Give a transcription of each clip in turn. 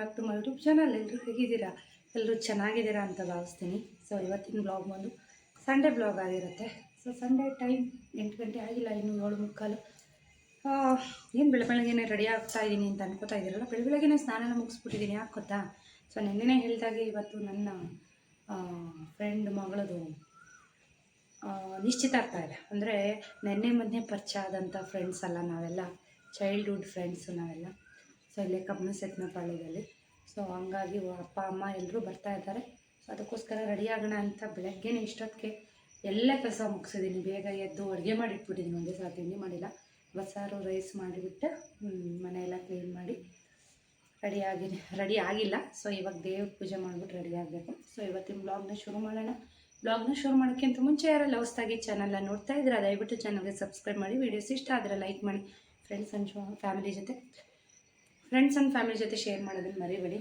Back to my YouTube channel. ಎಲ್ಲರೂ ಹೇಗಿದ್ದೀರಾ? ಎಲ್ಲರೂ ಚೆನ್ನಾಗಿದ್ದೀರಾ ಅಂತ ಭಾವಿಸ್ತೀನಿ. ಸೊ ಇವತ್ತಿನ ಬ್ಲಾಗ್ ಬಂದು ಸಂಡೇ ಬ್ಲಾಗ್ ಆಗಿರುತ್ತೆ. ಸೊ ಸಂಡೇ ಟೈಮ್ 8 ಗಂಟೆ ಆಗಿಲ್ಲ, ಇನ್ನು 7:45. ಏನು ಬೆಳಗ್ಗೆನೇ ರೆಡಿ ಆಗ್ತಾ ಇದ್ದೀನಿ ಅಂತ ಅನ್ಕೋತಾ ಇದ್ದೀರಲ್ಲ, ಬೆಳಗ್ಗೆನೇ ಸ್ನಾನ ಮುಗಿಸ್ಬಿಟ್ಟಿದ್ದೀನಿ. ಯಾಕೆ ಗೊತ್ತಾ? ಸೊ ನೆನ್ನೆನೇ ಹೇಳಿದಾಗೆ ಇವತ್ತು ನನ್ನ ಫ್ರೆಂಡ್ ಮಗಳದು ನಿಶ್ಚಿತಾರ್ಥ ಇದೆ. ಅಂದರೆ ನೆನ್ನೆ ಮೊನ್ನೆ ಪರಿಚಯ ಆದಂಥ ಫ್ರೆಂಡ್ಸ್ ಅಲ್ಲ, ನಾವೆಲ್ಲ ಚೈಲ್ಡ್ಹುಡ್ ಫ್ರೆಂಡ್ಸು ನಾವೆಲ್ಲ. ಸೊ ಇಲ್ಲೇ ಕಬ್ಬನಸೆಟ್ನಪಾಳ್ಯದಲ್ಲಿ. ಸೊ ಹಂಗಾಗಿ ಅಪ್ಪ ಅಮ್ಮ ಎಲ್ಲರೂ ಬರ್ತಾ ಇದ್ದಾರೆ. ಸೊ ಅದಕ್ಕೋಸ್ಕರ ರೆಡಿ ಆಗೋಣ ಅಂತ ಬೆಳಗ್ಗೆನೇ ಇಷ್ಟೊತ್ತಿಗೆ ಎಲ್ಲ ಕೆಲಸ ಮುಗಿಸಿದ್ದೀನಿ. ಬೇಗ ಎದ್ದು ಅಡುಗೆ ಮಾಡಿಟ್ಬಿಟ್ಟಿದ್ದೀನಿ. ಒಂದೇ ಸಲ ತಿಂಡಿ ಮಾಡಿಲ್ಲ. ಬಸ್ಸಾರು ರೈಸ್ ಮಾಡಿಬಿಟ್ಟು ಮನೆಯೆಲ್ಲ ಕ್ಲೀನ್ ಮಾಡಿ ರೆಡಿ ಆಗಿಲ್ಲ. ಸೊ ಇವಾಗ ದೇವ್ರ ಪೂಜೆ ಮಾಡಿಬಿಟ್ಟು ರೆಡಿ ಆಗಬೇಕು. ಸೊ ಇವತ್ತಿನ ಬ್ಲಾಗ್ನ ಶುರು ಮಾಡೋಣ. ಬ್ಲಾಗ್ನ ಶುರು ಮಾಡೋಕ್ಕಿಂತ ಮುಂಚೆ ಯಾರೆಲ್ಲ ಹೊಸದಾಗಿ ಚಾನಲ್ನ ನೋಡ್ತಾ ಇದ್ದೀರಾ ದಯವಿಟ್ಟು ಚಾನಲ್ಗೆ ಸಬ್ಸ್ಕ್ರೈಬ್ ಮಾಡಿ, ವೀಡಿಯೋಸ್ ಇಷ್ಟ ಆದರೆ ಲೈಕ್ ಮಾಡಿ, ಫ್ರೆಂಡ್ಸ್ ಆ್ಯಂಡ್ ಫ್ಯಾಮಿಲಿ ಜೊತೆ ಶೇರ್ ಮಾಡೋದನ್ನು ಮರಿಬೇಡಿ.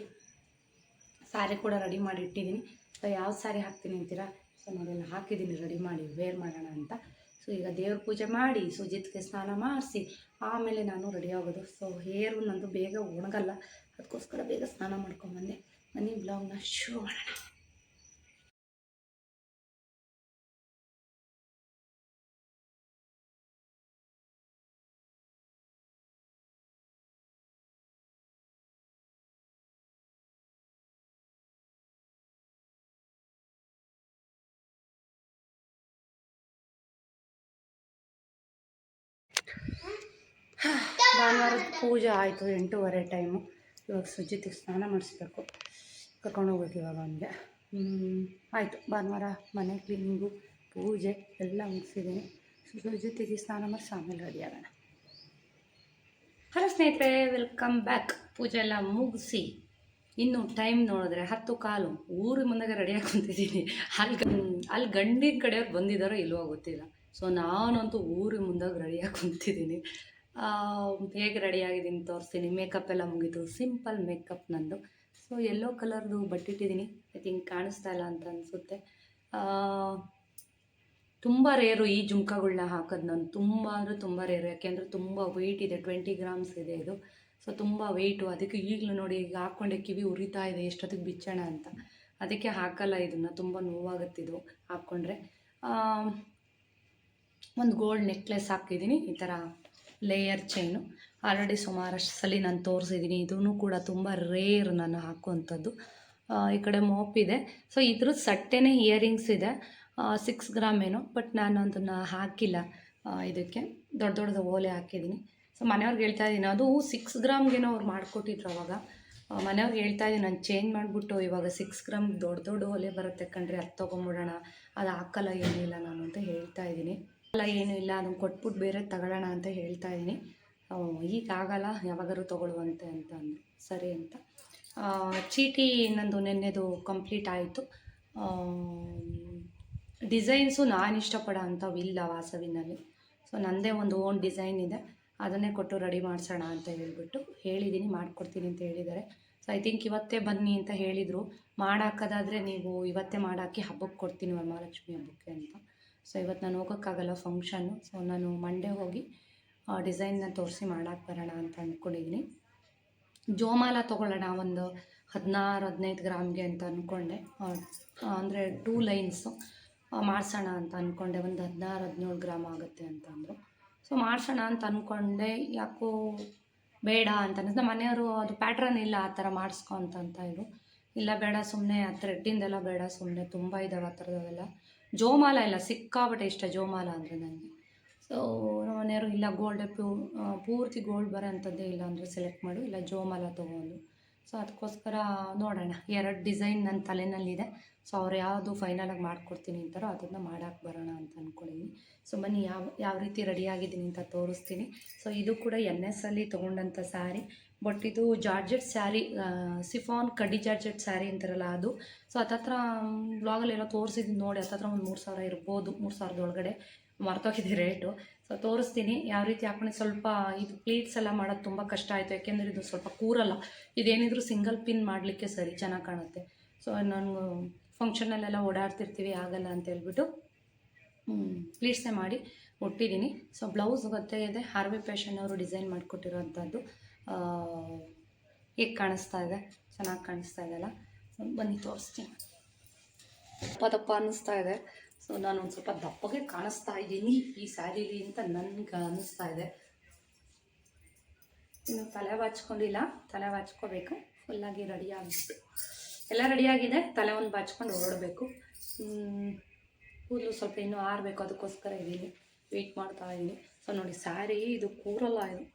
ಸ್ಯಾರಿ ಕೂಡ ರೆಡಿ ಮಾಡಿ ಇಟ್ಟಿದ್ದೀನಿ. ಸೊ ಯಾವ ಸ್ಯಾರಿ ಹಾಕ್ತೀನಿ ಅಂತೀರಾ? ಸೊ ನಾನೆಲ್ಲ ಹಾಕಿದ್ದೀನಿ ರೆಡಿ ಮಾಡಿ ವೇರ್ ಮಾಡೋಣ ಅಂತ. ಸೊ ಈಗ ದೇವ್ರ ಪೂಜೆ ಮಾಡಿ ಸುಜಿತ್ಗೆ ಸ್ನಾನ ಮಾಡಿಸಿ ಆಮೇಲೆ ನಾನು ರೆಡಿ ಆಗೋದು. ಸೊ ಹೇರು ನಂದು ಬೇಗ ಒಣಗಲ್ಲ, ಅದಕ್ಕೋಸ್ಕರ ಬೇಗ ಸ್ನಾನ ಮಾಡ್ಕೊಂಬಂದೆ. ಬನ್ನಿ ಬ್ಲಾಗ್ನ ಶುರು ಮಾಡೋಣ. ಭಾನುವಾರದ ಪೂಜೆ ಆಯಿತು, 8:15 ಟೈಮು. ಇವಾಗ ಸುಜಿತಿಗೆ ಸ್ನಾನ ಮಾಡಿಸ್ಬೇಕು, ಕರ್ಕೊಂಡು ಹೋಗ್ಬೇಕು ಇವಾಗ ಅವನಿಗೆ. ಆಯಿತು, ಭಾನುವಾರ ಮನೆ ಕ್ಲೀನಿಂಗು ಪೂಜೆ ಎಲ್ಲ ಮುಗಿಸಿದ್ದೀನಿ. ಸುಜಿತಿಗೆ ಸ್ನಾನ ಮಾಡಿಸಿ ಆಮೇಲೆ ರೆಡಿ ಆಗೋಣ. ಹಲೋ ಸ್ನೇಹಿತರೆ, ವೆಲ್ಕಮ್ ಬ್ಯಾಕ್. ಪೂಜೆ ಎಲ್ಲ ಮುಗಿಸಿ ಇನ್ನು ಟೈಮ್ ನೋಡಿದ್ರೆ 10:15. ಊರ ಮುಂದೆ ರೆಡಿಯಾಗಿ ಕುಂತಿದ್ದೀನಿ. ಅಲ್ಲಿ ಗಂಡಿನ ಕಡೆಯವ್ರು ಬಂದಿದ್ದಾರೋ ಇಲ್ವೋ ಗೊತ್ತಿಲ್ಲ. ಸೊ ನಾನಂತೂ ಊರಿಗೆ ಮುಂದಾಗ ರೆಡಿಯಾಗಿ ಕುಂತಿದ್ದೀನಿ. ಹೇಗೆ ರೆಡಿಯಾಗಿದ್ದೀನಿ ತೋರಿಸ್ತೀನಿ. ಮೇಕಪ್ ಎಲ್ಲ ಮುಗೀತು, ಸಿಂಪಲ್ ಮೇಕಪ್ ನಂದು. ಸೊ ಯೆಲ್ಲೋ ಕಲರ್ದು ಬಟ್ಟಿಟ್ಟಿದ್ದೀನಿ. ಐ ಥಿಂಕ್ ಕಾಣಿಸ್ತಾ ಇಲ್ಲ ಅಂತ ಅನಿಸುತ್ತೆ. ತುಂಬ ರೇರು ಈ ಜುಮ್ಕಾಗಳನ್ನ ಹಾಕೋದು ನಾನು. ತುಂಬ ಅಂದರೆ ತುಂಬ ರೇರು, ಯಾಕೆಂದರೆ ತುಂಬ ವೆಯ್ಟ್ ಇದೆ. 20 ಗ್ರಾಮ್ಸ್ ಇದೆ ಇದು. ಸೊ ತುಂಬ ವೆಯ್ಟು. ಅದಕ್ಕೆ ಈಗಲೂ ನೋಡಿ, ಈಗ ಹಾಕ್ಕೊಂಡೆ ಕಿವಿ ಉರಿತಾ ಇದೆ, ಎಷ್ಟೊತ್ತಿಗೆ ಬಿಚ್ಚೋಣ ಅಂತ. ಅದಕ್ಕೆ ಹಾಕಲ್ಲ ಇದನ್ನು, ತುಂಬ ನೋವಾಗುತ್ತಿದ್ದು ಹಾಕ್ಕೊಂಡ್ರೆ. ಒಂದು ಗೋಲ್ಡ್ ನೆಕ್ಲೆಸ್ ಹಾಕಿದ್ದೀನಿ, ಈ ಥರ ಲೇಯರ್ ಚೈನು. ಆಲ್ರೆಡಿ ಸುಮಾರಷ್ಟು ಸಲ ನಾನು ತೋರಿಸಿದ್ದೀನಿ. ಇದೂ ಕೂಡ ತುಂಬ ರೇರ್ ನಾನು ಹಾಕುವಂಥದ್ದು. ಈ ಕಡೆ ಮೋಪ್ ಇದೆ. ಸೊ ಇದ್ರ ಸಟ್ಟೆನೇ ಇಯರಿಂಗ್ಸ್ ಇದೆ, 6 ಗ್ರಾಮ್ ಏನೋ. ಬಟ್ ನಾನು ಅದನ್ನು ಹಾಕಿಲ್ಲ. ಇದಕ್ಕೆ ದೊಡ್ಡದು ಓಲೆ ಹಾಕಿದ್ದೀನಿ. ಸೊ ಮನೆಯವ್ರಿಗೆ ಹೇಳ್ತಾ ಇದ್ದೀನಿ, ಅದು 6 ಗ್ರಾಮ್ಗೇನೋ ಅವ್ರು ಮಾಡಿಕೊಟ್ಟಿದ್ರು ಅವಾಗ. ಮನೆಯವ್ರಿಗೆ ಹೇಳ್ತಾ ಇದ್ದೀನಿ, ನಾನು ಚೇಂಜ್ ಮಾಡಿಬಿಟ್ಟು ಇವಾಗ 6 ಗ್ರಾಮ್ ದೊಡ್ಡ ಓಲೆ ಬರುತ್ತೆ ಕಣ್ರಿ, ಅದು ತೊಗೊಂಬಿಡೋಣ, ಅದು ಹಾಕಲ್ಲ ಏನಿಲ್ಲ ನಾನು ಅಂತ ಹೇಳ್ತಾ ಇದ್ದೀನಿ. ಅಲ್ಲ ಏನೂ ಇಲ್ಲ, ಅದನ್ನು ಕೊಟ್ಬಿಟ್ಟು ಬೇರೆ ತಗೊಳ್ಳೋಣ ಅಂತ ಹೇಳ್ತಾ ಇದ್ದೀನಿ. ಈಗ ಆಗಲ್ಲ, ಯಾವಾಗಾದ್ರೂ ತೊಗೊಳ್ಳುವಂತೆ ಅಂತ ಅಂದರು. ಸರಿ ಅಂತ. ಚೀಟಿ ನಂದು ನೆನ್ನೆದು ಕಂಪ್ಲೀಟ್ ಆಯಿತು. ಡಿಸೈನ್ಸು ನಾನು ಇಷ್ಟಪಡೋ ಅಂಥವಿಲ್ಲ ವಾಸವಿನಲ್ಲಿ. ಸೊ ನನ್ನದೇ ಒಂದು ಓನ್ ಡಿಸೈನ್ ಇದೆ, ಅದನ್ನೇ ಕೊಟ್ಟು ರೆಡಿ ಮಾಡಿಸೋಣ ಅಂತ ಹೇಳ್ಬಿಟ್ಟು ಹೇಳಿದ್ದೀನಿ. ಮಾಡಿಕೊಡ್ತೀನಿ ಅಂತ ಹೇಳಿದ್ದಾರೆ. ಸೊ ಐ ಥಿಂಕ್ ಇವತ್ತೇ ಬನ್ನಿ ಅಂತ ಹೇಳಿದರು. ಮಾಡಾಕೋದಾದರೆ ನೀವು ಇವತ್ತೇ ಮಾಡಾಕಿ ಹಬ್ಬಕ್ಕೆ ಕೊಡ್ತೀನಿ, ವರಮಹಾಲಕ್ಷ್ಮಿ ಹಬ್ಬಕ್ಕೆ ಅಂತ. ಸೊ ಇವತ್ತು ನಾನು ಹೋಗೋಕ್ಕಾಗಲ್ಲ ಫಂಕ್ಷನ್ನು. ಸೊ ನಾನು ಮಂಡೇ ಹೋಗಿ ಡಿಸೈನ್ನ ತೋರಿಸಿ ಮಾಡಾಕೆ ಬರೋಣ ಅಂತ ಅಂದ್ಕೊಂಡಿದ್ದೀನಿ. ಜೋಮಾಲ ತೊಗೊಳ್ಳೋಣ ಒಂದು 16-15 ಗ್ರಾಮ್ಗೆ ಅಂತ ಅಂದ್ಕೊಂಡೆ. ಅಂದರೆ 2 ಲೈನ್ಸು ಮಾಡಿಸೋಣ ಅಂತ ಅಂದ್ಕೊಂಡೆ. ಒಂದು 16-17 ಗ್ರಾಮ್ ಆಗುತ್ತೆ ಅಂತ ಅಂದರು. ಸೊ ಮಾಡಿಸೋಣ ಅಂತ ಅಂದ್ಕೊಂಡೆ. ಯಾಕೋ ಬೇಡ ಅಂತ ಅನ್ನಿಸ್ತು. ಮನೆಯವರು ಅದು ಪ್ಯಾಟ್ರನ್ ಇಲ್ಲ ಆ ಥರ ಮಾಡಿಸ್ಕೊ ಅಂತ ಇದ್ರು. ಇಲ್ಲ ಬೇಡ, ಸುಮ್ಮನೆ ಆ ಥ್ರೆಡ್ಡಿಂದೆಲ್ಲ ಬೇಡ, ಸುಮ್ಮನೆ ತುಂಬ ಇದ್ದಾವೆ ಆ ಥರದವೆಲ್ಲ. ಜೋಮಾಲ ಇಲ್ಲ, ಸಿಕ್ಕಾಬಟ್ಟೆ ಇಷ್ಟ ಜೋಮಾಲ ಅಂದರೆ ನನಗೆ. ಸೊ ಮನೆಯವರು ಇಲ್ಲ, ಗೋಲ್ಡೆ ಪೂರ್ತಿ ಗೋಲ್ಡ್ ಬರೋ ಅಂಥದ್ದೇ ಇಲ್ಲ ಅಂದರೆ ಸೆಲೆಕ್ಟ್ ಮಾಡು, ಇಲ್ಲ ಜೋಮಾಲ ತೊಗೊಂಡು. ಸೊ ಅದಕ್ಕೋಸ್ಕರ ನೋಡೋಣ. 2 ಡಿಸೈನ್ ನನ್ನ ತಲೆನಲ್ಲಿದೆ. ಸೊ ಅವ್ರು ಯಾವುದು ಫೈನಲಾಗಿ ಮಾಡಿಕೊಡ್ತೀನಿ ಅಂತಾರೋ ಅದನ್ನು ಮಾಡಾಕೆ ಬರೋಣ ಅಂತ ಅಂದ್ಕೊಂಡಿದ್ದೀನಿ. ಸೊ ಬನ್ನಿ ಯಾವ ರೀತಿ ರೆಡಿಯಾಗಿದ್ದೀನಿ ಅಂತ ತೋರಿಸ್ತೀನಿ. ಸೊ ಇದು ಕೂಡ NS ಅಲ್ಲಿ ತೊಗೊಂಡಂಥ ಸ್ಯಾರಿ. ಬಟ್ ಇದು ಜಾರ್ಜೆಟ್ ಸ್ಯಾರಿ, ಸಿಫಾನ್ ಕಡ್ಡಿ ಜಾರ್ಜೆಟ್ ಸ್ಯಾರಿ ಅಂತಾರಲ್ಲ ಅದು. ಸೊ ಹತ್ತತ್ರ ಬ್ಲಾಗಲ್ಲಿ ಏನೋ ತೋರಿಸಿದ್ದೀನಿ ನೋಡಿ, ಹತ್ತತ್ರ ಒಂದು 3,000 ಇರ್ಬೋದು, 3,000 ಒಳಗಡೆ. ಮರ್ತೋಗಿದೆ ರೇಟು. ಸೊ ತೋರಿಸ್ತೀನಿ ಯಾವ ರೀತಿ ಹಾಕೊಂಡು. ಸ್ವಲ್ಪ ಇದು ಪ್ಲೀಟ್ಸ್ ಎಲ್ಲ ಮಾಡೋದು ತುಂಬ ಕಷ್ಟ ಆಯಿತು, ಯಾಕೆಂದರೆ ಇದು ಸ್ವಲ್ಪ ಕೂರಲ್ಲ. ಇದೇನಿದ್ರು ಸಿಂಗಲ್ ಪಿನ್ ಮಾಡಲಿಕ್ಕೆ ಸರಿ ಚೆನ್ನಾಗಿ ಕಾಣುತ್ತೆ. ಸೊ ನಾನು ಫಂಕ್ಷನಲ್ಲೆಲ್ಲ ಓಡಾಡ್ತಿರ್ತೀವಿ, ಆಗಲ್ಲ ಅಂತ ಹೇಳ್ಬಿಟ್ಟು ಪ್ಲೀಟ್ಸೇ ಮಾಡಿ ಒಟ್ಟಿದ್ದೀನಿ. ಸೊ ಬ್ಲೌಸ್ ಗೊತ್ತೇ ಇದೆ, ಆರ್ ವಿ ಫ್ಯಾಷನ್ ಅವರು ಡಿಸೈನ್ ಮಾಡಿಕೊಟ್ಟಿರೋವಂಥದ್ದು. ಹೇಗೆ ಕಾಣಿಸ್ತಾ ಇದೆ, ಚೆನ್ನಾಗಿ ಕಾಣಿಸ್ತಾ ಇದೆಯಲ್ಲ. ಬನ್ನಿ ತೋರಿಸ್ತೀನಿ. ದಪ್ಪ ದಪ್ಪ ಅನ್ನಿಸ್ತಾ ಇದೆ. ಸೊ ನಾನು ಒಂದು ಸ್ವಲ್ಪ ದಪ್ಪಗೆ ಕಾಣಿಸ್ತಾ ಇದ್ದೀನಿ ಈ ಸ್ಯಾರೀಲಿ ಅಂತ ನನಗೆ ಅನ್ನಿಸ್ತಾ ಇದೆ. ಇನ್ನು ತಲೆ ಬಾಚ್ಕೊಂಡಿಲ್ಲ, ತಲೆ ಬಾಚ್ಕೋಬೇಕು. ಫುಲ್ಲಾಗಿ ರೆಡಿ ಆಗಿಬಿಟ್ಟು ಎಲ್ಲ ರೆಡಿಯಾಗಿದೆ. ತಲೆ ಒಂದು ಬಾಚ್ಕೊಂಡು ಹೊರಡಬೇಕು. ಕೂದಲು ಸ್ವಲ್ಪ ಇನ್ನೂ ಆರಬೇಕು, ಅದಕ್ಕೋಸ್ಕರ ಇದ್ದೀನಿ, ವೆಯ್ಟ್ ಮಾಡ್ತಾ ಇದ್ದೀನಿ. ಸೊ ನೋಡಿ ಸ್ಯಾರಿ ಇದು ಕೂರಲ್ಲ,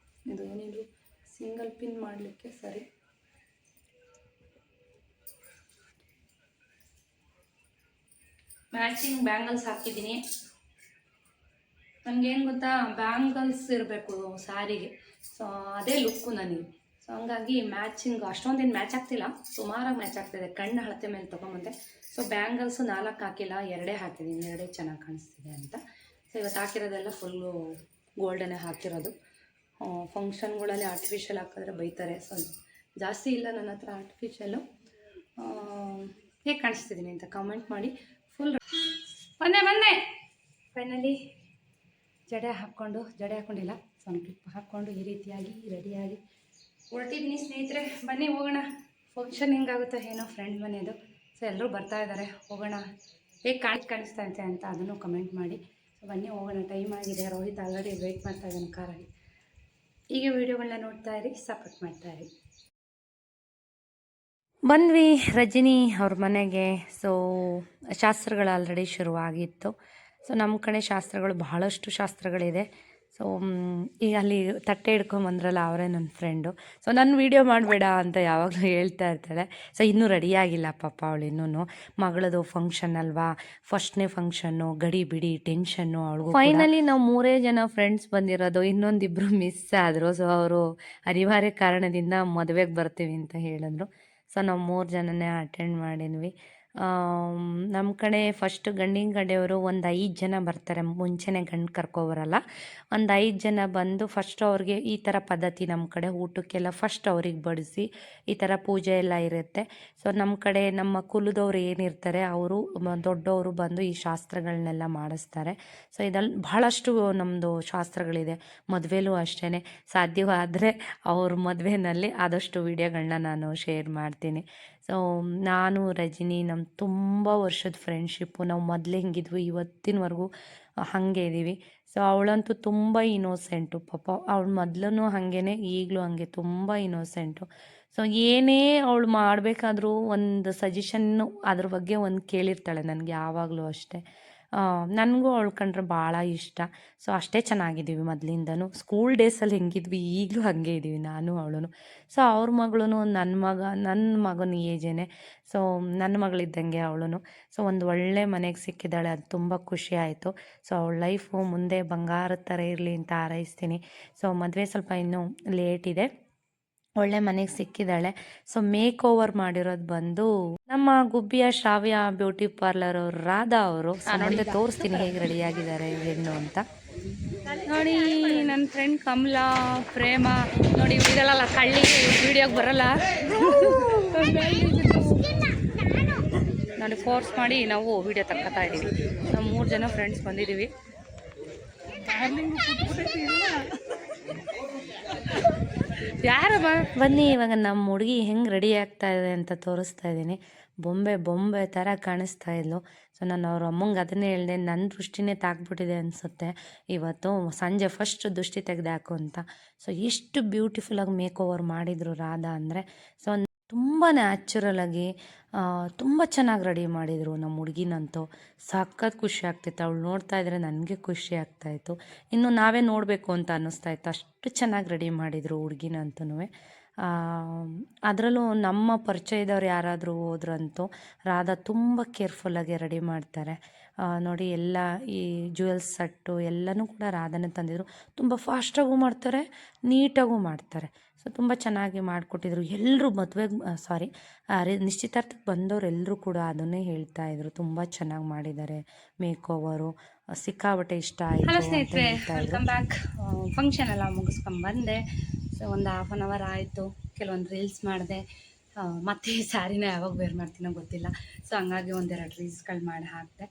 ಇದು ಏನಿದು ಸಿಂಗಲ್ ಪಿನ್ ಮಾಡಲಿಕ್ಕೆ ಸರಿ. ಮ್ಯಾಚಿಂಗ್ ಬ್ಯಾಂಗಲ್ಸ್ ಹಾಕಿದ್ದೀನಿ. ನನಗೇನು ಗೊತ್ತಾ, ಬ್ಯಾಂಗಲ್ಸ್ ಇರಬೇಕು ಸ್ಯಾರಿಗೆ. ಸೊ ಅದೇ ಲುಕ್ಕು ನನಗೆ. ಸೊ ಹಂಗಾಗಿ ಮ್ಯಾಚಿಂಗ್ ಅಷ್ಟೊಂದೇನು ಮ್ಯಾಚ್ ಆಗ್ತಿಲ್ಲ, ಸುಮಾರಾಗಿ ಮ್ಯಾಚ್ ಆಗ್ತಿದೆ. ಕಣ್ಣು ಅಳತೆ ಮೇಲೆ ತೊಗೊಂಬಂದೆ. ಸೊ ಬ್ಯಾಂಗಲ್ಸು 4 ಹಾಕಿಲ್ಲ, 2 ಹಾಕಿದ್ದೀನಿ. 2 ಚೆನ್ನಾಗಿ ಕಾಣಿಸ್ತಿದೆ ಅಂತ. ಸೊ ಇವತ್ತು ಹಾಕಿರೋದೆಲ್ಲ ಫುಲ್ಲು ಗೋಲ್ಡನ್ನೇ ಹಾಕಿರೋದು. ಫಂಕ್ಷನ್ಗಳಲ್ಲಿ ಆರ್ಟಿಫಿಷಿಯಲ್ ಹಾಕಿದ್ರೆ ಬೈತಾರೆ. ಸೊ ಜಾಸ್ತಿ ಇಲ್ಲ ನನ್ನ ಹತ್ರ ಆರ್ಟಿಫಿಷಿಯಲ್ಲು. ಹೇಗೆ ಕಾಣಿಸ್ತಿದ್ದೀನಿ ಅಂತ ಕಮೆಂಟ್ ಮಾಡಿ. ಫುಲ್ ಬಂದೆ ಫೈನಲಿ ಜಡೆ ಹಾಕ್ಕೊಂಡಿಲ್ಲ. ಸೊ ಒಂದು ಕ್ಲಿಪ್ ಹಾಕ್ಕೊಂಡು ಈ ರೀತಿಯಾಗಿ ರೆಡಿಯಾಗಿ ಹೊರಟಿದ್ದೀನಿ ಸ್ನೇಹಿತರೆ. ಬನ್ನಿ ಹೋಗೋಣ. ಫಂಕ್ಷನ್ ಹೆಂಗಾಗುತ್ತೋ ಏನೋ, ಫ್ರೆಂಡ್ ಮನೆಯದು. ಸೊ ಎಲ್ಲರೂ ಬರ್ತಾ ಇದ್ದಾರೆ, ಹೋಗೋಣ. ಹೇಗೆ ಕಾಣಿಸ್ತಾ ಇದೆ ಅಂತ ಅದನ್ನು ಕಮೆಂಟ್ ಮಾಡಿ. ಸೊ ಬನ್ನಿ ಹೋಗೋಣ, ಟೈಮ್ ಆಗಿದೆ. ರೋಹಿತ್ ಆಲ್ರೆಡಿ ವೆಯ್ಟ್ ಮಾಡ್ತಾ ಇದ್ದಾನೆ ಕಾರಲ್ಲಿ. ಹೀಗೆ ವೀಡಿಯೋಗಳನ್ನ ನೋಡ್ತಾ ಇರಿ, ಸಪೋರ್ಟ್ ಮಾಡ್ತಾ ಇರಿ. ಬಂದ್ವಿ ರಜನಿ ಅವ್ರ ಮನೆಗೆ. ಸೊ ಶಾಸ್ತ್ರಗಳು ಆಲ್ರೆಡಿ ಶುರುವಾಗಿತ್ತು. ಸೊ ನಮ್ಮ ಕಡೆ ಶಾಸ್ತ್ರಗಳು ಬಹಳಷ್ಟು ಶಾಸ್ತ್ರಗಳಿದೆ. ಸೊ ಈಗ ಅಲ್ಲಿ ತಟ್ಟೆ ಹಿಡ್ಕೊಂಬಂದ್ರಲ್ಲ, ಅವರೇ ನನ್ನ ಫ್ರೆಂಡು. ಸೊ ನನ್ನ ವೀಡಿಯೋ ಮಾಡಬೇಡ ಅಂತ ಯಾವಾಗಲೂ ಹೇಳ್ತಾ ಇರ್ತಾಳೆ. ಸೊ ಇನ್ನೂ ರೆಡಿಯಾಗಿಲ್ಲ ಪಾಪ ಅವಳು. ಇನ್ನೂ ಮಗಳದು ಫಂಕ್ಷನ್ ಅಲ್ವಾ, ಫಸ್ಟ್ನೇ ಫಂಕ್ಷನ್ನು, ಗಡಿ ಬಿಡಿ ಟೆನ್ಷನ್ನು ಅವಳಿಗೂ. ಫೈನಲಿ ನಾವು 3 ಜನ ಫ್ರೆಂಡ್ಸ್ ಬಂದಿರೋದು. ಇನ್ನೊಂದಿಬ್ಬರು ಮಿಸ್ ಆದರು. ಸೊ ಅವರು ಅನಿವಾರ್ಯ ಕಾರಣದಿಂದ ಮದುವೆಗೆ ಬರ್ತೀವಿ ಅಂತ ಹೇಳಿದ್ರು. ಸೊ ನಾವು 3 ಜನನೇ ಅಟೆಂಡ್ ಮಾಡಿದ್ವಿ. ನಮ್ಮ ಕಡೆ ಫಸ್ಟ್ ಗಂಡಿನ ಕಡೆಯವರು ಒಂದು 5 ಜನ ಬರ್ತಾರೆ. ಮುಂಚೆನೇ ಗಂಡು ಕರ್ಕೊಬರಲ್ಲ, ಒಂದು 5 ಜನ ಬಂದು ಫಸ್ಟ್ ಅವ್ರಿಗೆ ಈ ಥರ ಪದ್ಧತಿ ನಮ್ಮ ಕಡೆ. ಊಟಕ್ಕೆಲ್ಲ ಫಸ್ಟ್ ಅವ್ರಿಗೆ ಬಡಿಸಿ ಈ ಥರ ಪೂಜೆ ಎಲ್ಲ ಇರುತ್ತೆ. ಸೊ ನಮ್ಮ ಕಡೆ ನಮ್ಮ ಕುಲದವ್ರು ಏನಿರ್ತಾರೆ ಅವರು ದೊಡ್ಡವರು ಬಂದು ಈ ಶಾಸ್ತ್ರಗಳನ್ನೆಲ್ಲ ಮಾಡಿಸ್ತಾರೆ. ಸೊ ಇದಲ್ಲಿ ಬಹಳಷ್ಟು ನಮ್ಮದು ಶಾಸ್ತ್ರಗಳಿದೆ. ಮದುವೆಲೂ ಅಷ್ಟೇ. ಸಾಧ್ಯವಾದರೆ ಅವ್ರ ಮದುವೆನಲ್ಲಿ ಆದಷ್ಟು ವೀಡಿಯೋಗಳನ್ನ ನಾನು ಶೇರ್ ಮಾಡ್ತೀನಿ. ಸೊ ನಾನು ರಜನಿ ನಮ್ಮ ತುಂಬ ವರ್ಷದ ಫ್ರೆಂಡ್ಶಿಪ್ಪು. ನಾವು ಮೊದಲೇ ಹಿಂಗಿದ್ವಿ, ಇವತ್ತಿನವರೆಗೂ ಹಾಗೆ ಇದ್ದೀವಿ. ಸೊ ಅವಳಂತೂ ತುಂಬ ಇನ್ನೋಸೆಂಟು ಪಾಪ. ಅವಳು ಮೊದಲೂ ಹಾಗೇ, ಈಗಲೂ ಹಾಗೆ ತುಂಬ ಇನ್ನೋಸೆಂಟು. ಸೊ ಏನೇ ಅವಳು ಮಾಡಬೇಕಾದ್ರೂ ಒಂದು ಸಜೆಷನ್ನು ಅದ್ರ ಬಗ್ಗೆ ಒಂದು ಕೇಳಿರ್ತಾಳೆ ನನಗೆ ಯಾವಾಗಲೂ ಅಷ್ಟೇ. ನನಗೂ ಅವಳು ಕಂಡ್ರೆ ಭಾಳ ಇಷ್ಟ. ಸೊ ಅಷ್ಟೇ ಚೆನ್ನಾಗಿದ್ದೀವಿ ಮೊದಲಿಂದನೂ. ಸ್ಕೂಲ್ ಡೇಸಲ್ಲಿ ಹೆಂಗಿದ್ವಿ ಈಗಲೂ ಹಾಗೆ ಇದ್ದೀವಿ ನಾನು ಅವಳು. ಸೊ ಅವ್ರ ಮಗಳೂ ನನ್ನ ಮಗನ ಏಜೇನೆ. ಸೊ ನನ್ನ ಮಗಳಿದ್ದಂಗೆ ಅವಳು. ಸೊ ಒಂದು ಒಳ್ಳೆ ಮನೆಗೆ ಸಿಕ್ಕಿದ್ದಾಳೆ, ಅದು ತುಂಬ ಖುಷಿ ಆಯಿತು. ಸೊ ಅವಳ ಲೈಫು ಮುಂದೆ ಬಂಗಾರದ ಥರ ಇರಲಿ ಅಂತ ಹಾರೈಸ್ತೀನಿ. ಸೊ ಮದುವೆ ಸ್ವಲ್ಪ ಇನ್ನೂ ಲೇಟ್ ಇದೆ, ಒಳ್ಳೆ ಮನೆಗೆ ಸಿಕ್ಕಿದ್ದಾಳೆ. ಸೊ ಮೇಕ್ ಓವರ್ ಮಾಡಿರೋದು ಬಂದು ನಮ್ಮ ಗುಬ್ಬಿಯ ಶ್ರಾವ್ಯ ಬ್ಯೂಟಿ ಪಾರ್ಲರ್ ಅವರು ರಾಧಾ ಅವರು. ನೋಡಿ ತೋರಿಸ್ತೀನಿ ಹೇಗೆ ರೆಡಿಯಾಗಿದ್ದಾರೆ ಹೆಣ್ಣು ಅಂತ. ನೋಡಿ ನನ್ನ ಫ್ರೆಂಡ್ ಕಮಲಾ, ಪ್ರೇಮ ನೋಡಿ. ಇರಲ್ಲ ಕಳ್ಳಿಗೆ ವಿಡಿಯೋಗೆ ಬರಲ್ಲ ನೋಡಿ, ಫೋರ್ಸ್ ಮಾಡಿ ನಾವು ವಿಡಿಯೋ ತಕ್ಕೊತಾ ಇದ್ದೀವಿ. ನಾವು 3 ಜನ ಫ್ರೆಂಡ್ಸ್ ಬಂದಿದ್ದೀವಿ. ಯಾರು ಬನ್ನಿ, ಇವಾಗ ನಮ್ಮ ಹುಡುಗಿ ಹೆಂಗೆ ರೆಡಿ ಆಗ್ತಾ ಇದೆ ಅಂತ ತೋರಿಸ್ತಾ ಇದ್ದೀನಿ. ಬೊಂಬೆ ಥರ ಕಾಣಿಸ್ತಾ ಇದ್ಲು. ಸೊ ನಾನು ಅವ್ರ ಅಮ್ಮಂಗೆ ಅದನ್ನೇ ಹೇಳಿದೆ, ನನ್ನ ದೃಷ್ಟಿನೇ ತಾಕ್ಬಿಟ್ಟಿದೆ ಅನಿಸುತ್ತೆ ಇವತ್ತು, ಸಂಜೆ ಫಸ್ಟ್ ದೃಷ್ಟಿ ತೆಗೆದಾಕು ಅಂತ. ಸೊ ಎಷ್ಟು ಬ್ಯೂಟಿಫುಲ್ಲಾಗಿ ಮೇಕ್ ಓವರ್ ಮಾಡಿದರು ರಾಧಾ ಅಂದರೆ. ಸೊ ತುಂಬ ನ್ಯಾಚುರಲಾಗಿ ತುಂಬ ಚೆನ್ನಾಗಿ ರೆಡಿ ಮಾಡಿದರು ನಮ್ಮ ಹುಡುಗಿನಂತೂ. ಸಖತ್ ಖುಷಿ ಆಗ್ತಿತ್ತು ಅವಳು ನೋಡ್ತಾ ಇದ್ದರೆ. ನನಗೆ ಖುಷಿ ಆಗ್ತಾಯಿತ್ತು, ಇನ್ನು ನಾವೇ ನೋಡಬೇಕು ಅಂತ ಅನ್ನಿಸ್ತಾಯಿತ್ತು. ಅಷ್ಟು ಚೆನ್ನಾಗಿ ರೆಡಿ ಮಾಡಿದರು ಹುಡುಗಿನಂತೂ. ಅದರಲ್ಲೂ ನಮ್ಮ ಪರಿಚಯದವ್ರು ಯಾರಾದರೂ ಹೋದ್ರಂತೂ ರಾಧಾ ತುಂಬ ಕೇರ್ಫುಲ್ಲಾಗಿ ರೆಡಿ ಮಾಡ್ತಾರೆ. ನೋಡಿ ಎಲ್ಲ ಈ ಜ್ಯುವೆಲ್ಸ್ ಸೆಟ್ಟು ಎಲ್ಲನೂ ಕೂಡ ರಾಧಾನೇ ತಂದಿದ್ರು. ತುಂಬ ಫಾಸ್ಟಾಗೂ ಮಾಡ್ತಾರೆ, ನೀಟಾಗೂ ಮಾಡ್ತಾರೆ. ಸೊ ತುಂಬ ಚೆನ್ನಾಗಿ ಮಾಡಿಕೊಟ್ಟಿದ್ರು. ಎಲ್ಲರೂ ಮದುವೆಗೆ ನಿಶ್ಚಿತಾರ್ಥಕ್ಕೆ ಬಂದವರೆಲ್ಲರೂ ಕೂಡ ಅದನ್ನೇ ಹೇಳ್ತಾಯಿದ್ರು, ತುಂಬ ಚೆನ್ನಾಗಿ ಮಾಡಿದ್ದಾರೆ ಮೇಕ್ ಓವರು, ಸಿಕ್ಕಾಬಟ್ಟೆ ಇಷ್ಟ ಆಯಿತು. ಹಲೋ ಸ್ನೇಹಿತರೆ, ವೆಲ್ಕಮ್ ಬ್ಯಾಕ್. ಫಂಕ್ಷನ್ ಎಲ್ಲ ಮುಗಿಸ್ಕೊಂಬಂದೆ. ಸೊ ಒಂದು 1/2 hour ಆಯಿತು. ಕೆಲವೊಂದು ರೀಲ್ಸ್ ಮಾಡಿದೆ. ಮತ್ತು ಈ ಸ್ಯಾರಿನ ಯಾವಾಗ ವೇರ್ ಮಾಡ್ತೀನೋ ಗೊತ್ತಿಲ್ಲ. ಸೊ ಹಂಗಾಗಿ 1-2 ರೀಲ್ಸ್ಗಳು ಮಾಡಿ ಹಾಕಿದೆ.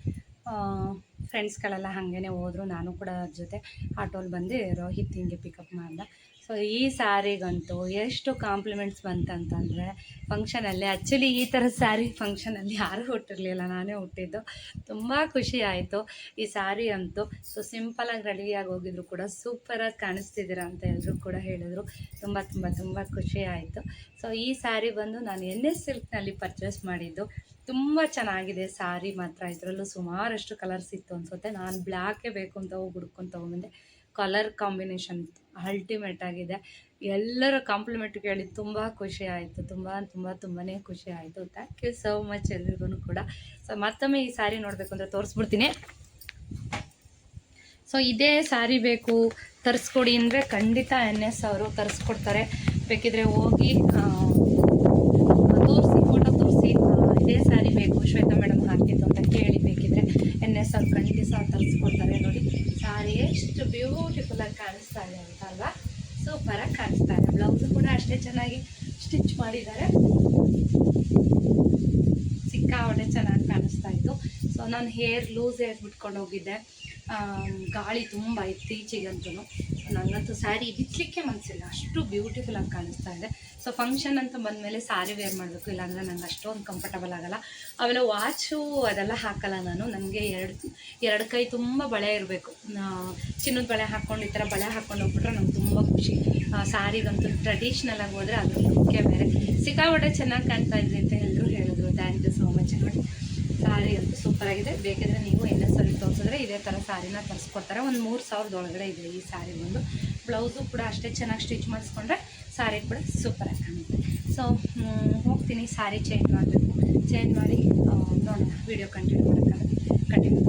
ಫ್ರೆಂಡ್ಸ್ಗಳೆಲ್ಲ ಹಾಗೇ ಹೋದರು. ನಾನು ಕೂಡ ಅವ್ರ ಜೊತೆ ಆಟೋಲ್ಲಿ ಬಂದು ರೋಹಿತ್ ಹಿಂಗೆ ಪಿಕಪ್ ಮಾಡ್ದೆ. ಸೊ ಈ ಸ್ಯಾರಿಗಂತೂ ಎಷ್ಟು ಕಾಂಪ್ಲಿಮೆಂಟ್ಸ್ ಬಂತಂತಂದರೆ ಫಂಕ್ಷನಲ್ಲಿ, ಆ್ಯಕ್ಚುಲಿ ಈ ಥರ ಸ್ಯಾರಿ ಫಂಕ್ಷನಲ್ಲಿ ಯಾರೂ ಹುಟ್ಟಿರಲಿಲ್ಲ, ನಾನೇ ಹುಟ್ಟಿದ್ದು. ತುಂಬ ಖುಷಿ ಆಯಿತು ಈ ಸ್ಯಾರಿ ಅಂತೂ. ಸೊ ಸಿಂಪಲಾಗಿ ರೆಡಿಯಾಗಿ ಹೋಗಿದ್ರು ಕೂಡ ಸೂಪರಾಗಿ ಕಾಣಿಸ್ತಿದ್ದೀರಾ ಅಂತ ಎಲ್ಲರೂ ಕೂಡ ಹೇಳಿದ್ರು. ತುಂಬ ತುಂಬ ತುಂಬ ಖುಷಿ ಆಯಿತು. ಸೊ ಈ ಸ್ಯಾರಿ ಬಂದು ನಾನು NS ಸಿಲ್ಕ್ನಲ್ಲಿ ಪರ್ಚೇಸ್ ಮಾಡಿದ್ದು. ತುಂಬ ಚೆನ್ನಾಗಿದೆ ಸ್ಯಾರಿ ಮಾತ್ರ. ಇದರಲ್ಲೂ ಸುಮಾರಷ್ಟು ಕಲರ್ಸ್ ಇತ್ತು ಅನಿಸುತ್ತೆ. ನಾನು ಬ್ಲ್ಯಾಕೇ ಬೇಕು ಅಂತ ಹೋಗಿ ಹುಡ್ಕೊಂಡು ತೊಗೊಂಬಂದೆ. ಕಲರ್ ಕಾಂಬಿನೇಷನ್ ಅಲ್ಟಿಮೇಟ್ ಆಗಿದೆ. ಎಲ್ಲರ ಕಾಂಪ್ಲಿಮೆಂಟ್ ಕೇಳಿ ತುಂಬ ಖುಷಿ ಆಯಿತು. ತುಂಬಾ ಖುಷಿ ಆಯಿತು. ಥ್ಯಾಂಕ್ ಯು ಸೋ ಮಚ್ ಎಲ್ರಿಗೂ ಕೂಡ. ಸೊ ಮತ್ತೊಮ್ಮೆ ಈ ಸ್ಯಾರಿ ನೋಡಬೇಕು ಅಂದರೆ ತೋರಿಸ್ಬಿಡ್ತೀನಿ. ಸೊ ಇದೇ ಸ್ಯಾರಿ ಬೇಕು ತರಿಸ್ಕೊಡಿ ಅಂದರೆ ಖಂಡಿತ NS ಅವರು ತರಿಸ್ಕೊಡ್ತಾರೆ. ಬೇಕಿದ್ರೆ ಹೋಗಿ ತೋರಿಸಿ, ಫೋಟೋ ತೋರಿಸಿ ಇದೇ ಸ್ಯಾರಿ ಬೇಕು ಶ್ವೇತಾ ಮೇಡಮ್ ಹಾಕಿದ್ದು ಅಂತ ಕೇಳಿ, ಬೇಕಿದ್ರೆ NS ಅವ್ರು ಖಂಡಿತ ತರಿಸ್ಕೊಡ್ತಾರೆ. ನೋಡಿ ಸ್ಯಾರಿ ಎಷ್ಟು ಬ್ಯೂಟಿಫುಲ್ಲಾಗಿ ಕಾಣಿಸ್ತಾ ಇದೆ ಅಂತ ಅಲ್ವಾ? ಸೂಪರಾಗಿ ಕಾಣಿಸ್ತಾ ಇದೆ. ಬ್ಲೌಸು ಕೂಡ ಅಷ್ಟೇ ಚೆನ್ನಾಗಿ ಸ್ಟಿಚ್ ಮಾಡಿದ್ದಾರೆ. ಸಿಕ್ಕಾಪಟ್ಟೆ ಚೆನ್ನಾಗಿ ಕಾಣಿಸ್ತಾ ಇತ್ತು. ಸೊ ನಾನು ಹೇರ್ ಲೂಸ್ ಹೇರ್ ಬಿಟ್ಕೊಂಡು ಹೋಗಿದ್ದೆ. ಗಾಳಿ ತುಂಬ ಇತ್ತೀಚೆಗಂತೂ ನನಗಂತೂ ಸ್ಯಾರಿ ಬಿಚ್ಚಲಿಕ್ಕೆ ಮನಸ್ಸಿಲ್ಲ, ಅಷ್ಟು ಬ್ಯೂಟಿಫುಲ್ಲಾಗಿ ಕಾಣಿಸ್ತಾ ಇದೆ. ಸೊ ಫಂಕ್ಷನ್ ಅಂತ ಬಂದಮೇಲೆ ಸ್ಯಾರಿ ವೇರ್ ಮಾಡಬೇಕು, ಇಲ್ಲಾಂದರೆ ನಂಗೆ ಅಷ್ಟೊಂದು ಕಂಫರ್ಟಬಲ್ ಆಗೋಲ್ಲ. ಆಮೇಲೆ ವಾಚು ಅದೆಲ್ಲ ಹಾಕಲ್ಲ ನಾನು. ನನಗೆ ಎರಡು ಕೈ ತುಂಬ ಬಳೆ ಇರಬೇಕು. ಚಿನ್ನದ ಬಳೆ ಹಾಕ್ಕೊಂಡು ಈ ಥರ ಬಳೆ ಹಾಕ್ಕೊಂಡು ಹೋಗ್ಬಿಟ್ರೆ ನಂಗೆ ತುಂಬ ಖುಷಿ. ಸ್ಯಾರಿಗಂತೂ ಟ್ರೆಡಿಷ್ನಲಾಗಿ ಹೋದರೆ ಅದ್ರ ಲುಕ್ಕೇ ಬೇರೆ. ಸಿಕ್ಕಾಪಟ್ಟೆ ಚೆನ್ನಾಗಿ ಕಾಣ್ತಾ ಇದ್ರಿ ಅಂತ ಎಲ್ಲರೂ ಹೇಳಿದ್ರು. Thank you so much. ನೋಡಿ ಸ್ಯಾರಿ ಅಂತೂ ಸೂಪರಾಗಿದೆ. ಬೇಕಿದ್ರೆ ನೀವು NS ಅಲ್ಲಿ ತೋರಿಸಿದ್ರೆ ಇದೇ ಥರ ಸ್ಯಾರಿನ ತರಿಸ್ಕೊಡ್ತಾರೆ. ಒಂದು 3000 ಒಳಗಡೆ ಇದೆ ಈ ಸ್ಯಾರಿ ಬಂದು. ಬ್ಲೌಸು ಕೂಡ ಅಷ್ಟೇ ಚೆನ್ನಾಗಿ ಸ್ಟಿಚ್ ಮಾಡಿಸ್ಕೊಂಡ್ರೆ ಸ್ಯಾರಿ ಕೂಡ ಸೂಪರಾಗಿ ಕಾಣುತ್ತೆ. ಸೊ ಹೋಗ್ತೀನಿ ಸ್ಯಾರಿ ಚೇಂಜ್ ಮಾಡಬೇಕು. ಚೇಂಜ್ ಮಾಡಿ ನೋಡೋಣ, ವೀಡಿಯೋ ಕಂಟಿನ್ಯೂ ಮಾಡೋಕ್ಕಾಗುತ್ತೆ.